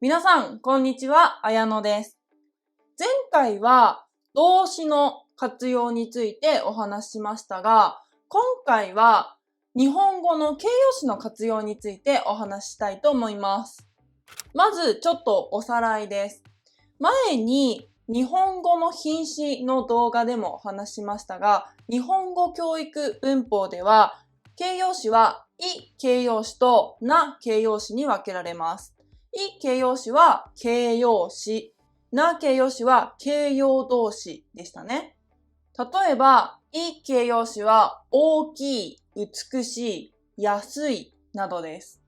皆さん、こんにちは、綾乃です。前回は動詞の活用についてお話ししましたが、今回は日本語の形容詞の活用についてお話ししたいと思います。まずちょっとおさらいです。前に日本語の品詞の動画でもお話しましたが、日本語教育文法では形容詞はい形容詞とな形容詞に分けられます。い形容詞は形容詞、な形容詞は形容動詞でしたね。例えば、い形容詞は大きい、美しい、安いなどです。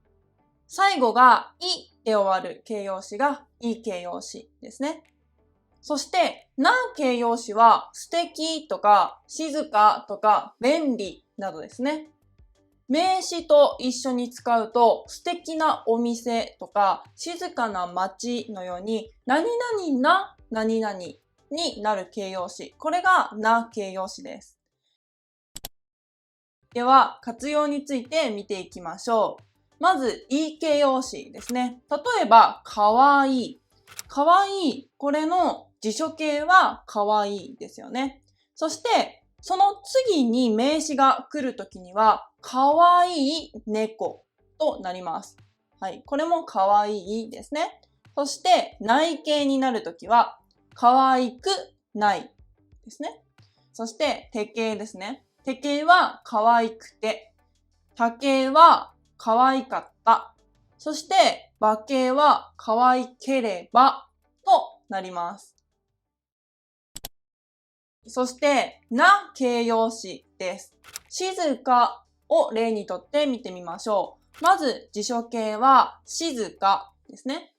最後がいで終わる形容詞がい形容詞ですね。そして、な形容詞は素敵とか静かとか便利などですね。名詞と一緒に使うと素敵なお店とか静かな街のように何々な何々になる形容詞。これがな形容詞です。では活用について見ていきましょう。まずい形容詞ですね。例えばかわいい。かわいい。これの辞書形はかわいいですよね。そしてその次に名詞が来るときには、かわいい猫となります。はい。これもかわいいですね。そして、内形になるときは、かわいくないですね。そして、手形ですね。手形はかわいくて、他形はかわいかった。そして、馬形はかわいければとなります。そして、な形容詞です。静かを例にとって見てみましょう。まず、辞書形は静かですね。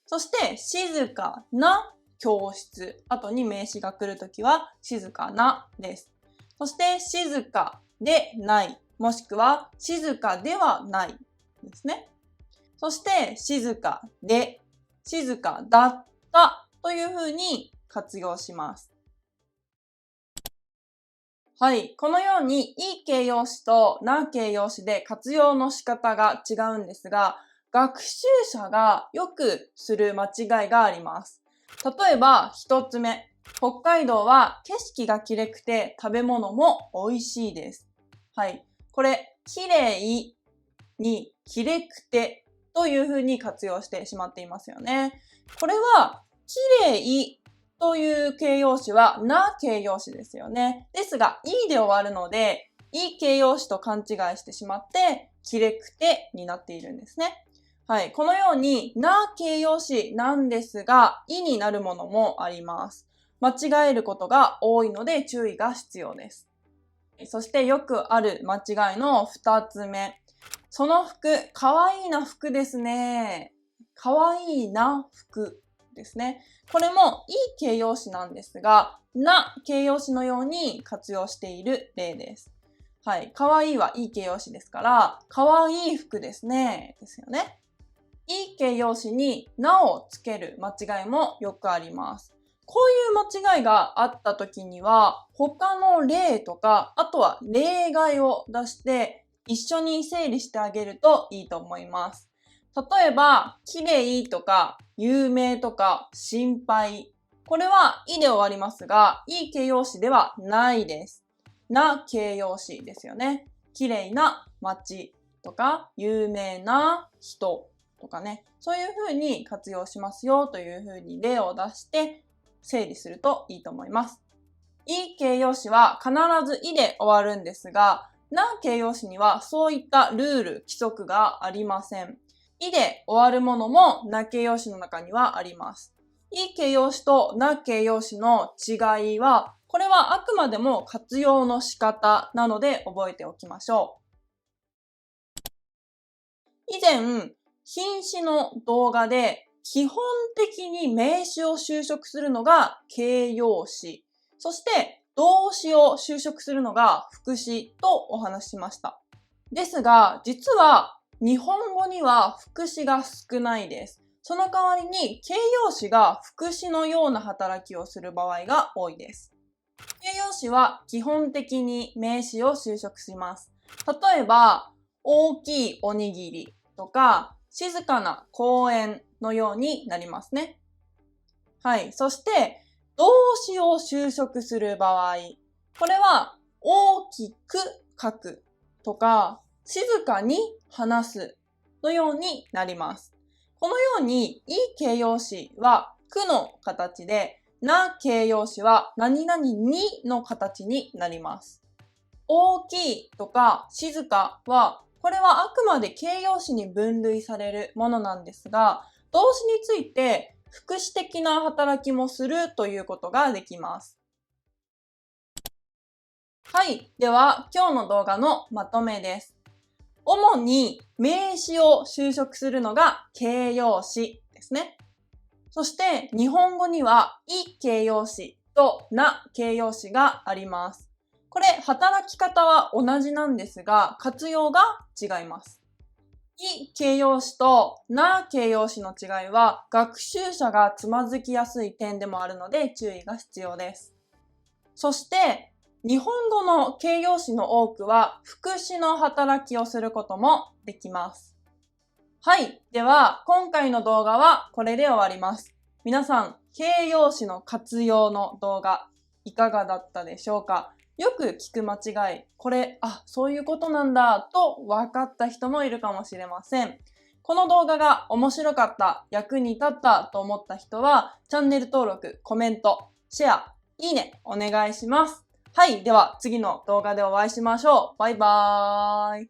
そして、静かな教室。後に名詞が来るときは、静かなです。そして、静かでない。もしくは、静かではないですね。そして、静かで、静かだったというふうに活用します。はい。このように、い形容詞とな形容詞で活用の仕方が違うんですが、学習者がよくする間違いがあります。例えば、一つ目。北海道は景色が綺麗くて食べ物も美味しいです。はい。これ、綺麗に綺麗くてというふうに活用してしまっていますよね。これは、綺麗という形容詞はな形容詞ですよね。ですが、いで終わるので、い形容詞と勘違いしてしまって、きれくてになっているんですね。はい。このように、な形容詞なんですが、いになるものもあります。間違えることが多いので注意が必要です。そしてよくある間違いの二つ目。その服、かわいいな服ですね。かわいいな服ですね。これもいい形容詞なんですが、な形容詞のように活用している例です。はい。かわいいはいい形容詞ですから、かわいい服ですね。ですよね。いい形容詞になをつける間違いもよくあります。こういう間違いがあった時には、他の例とか、あとは例外を出して一緒に整理してあげるといいと思います。例えば、綺麗とか、有名とか、心配。これはいで終わりますが、いい形容詞ではないです。な形容詞ですよね。綺麗な街とか、有名な人とかね。そういう風に活用しますよという風に例を出して整理するといいと思います。い形容詞は必ずいで終わるんですが、な形容詞にはそういったルール、規則がありません。いで終わるものもな形容詞の中にはあります。い形容詞とな形容詞の違いは、これはあくまでも活用の仕方なので覚えておきましょう。以前、品詞の動画で基本的に名詞を修飾するのが形容詞。そして動詞を修飾するのが副詞とお話ししました。ですが、実は日本語には副詞が少ないです。その代わりに形容詞が副詞のような働きをする場合が多いです。形容詞は基本的に名詞を修飾します。例えば、大きいおにぎりとか、静かな公園のようになりますね。はい。そして、動詞を修飾する場合。これは、大きく書くとか、静かに話すのようになります。このように、い形容詞は、くの形で、な形容詞は、何々にの形になります。大きいとか静かは、これはあくまで形容詞に分類されるものなんですが、動詞について副詞的な働きもするということができます。はい。では、今日の動画のまとめです。主に名詞を修飾するのが形容詞ですね。そして日本語にはい形容詞とな形容詞があります。これ働き方は同じなんですが活用が違います。い形容詞とな形容詞の違いは学習者がつまずきやすい点でもあるので注意が必要です。そして日本語の形容詞の多くは副詞の働きをすることもできます。はい。では、今回の動画はこれで終わります。皆さん、形容詞の活用の動画、いかがだったでしょうか？よく聞く間違い、これ、そういうことなんだ、と分かった人もいるかもしれません。この動画が面白かった、役に立ったと思った人は、チャンネル登録、コメント、シェア、いいね、お願いします。はい。では、次の動画でお会いしましょう。バイバーイ。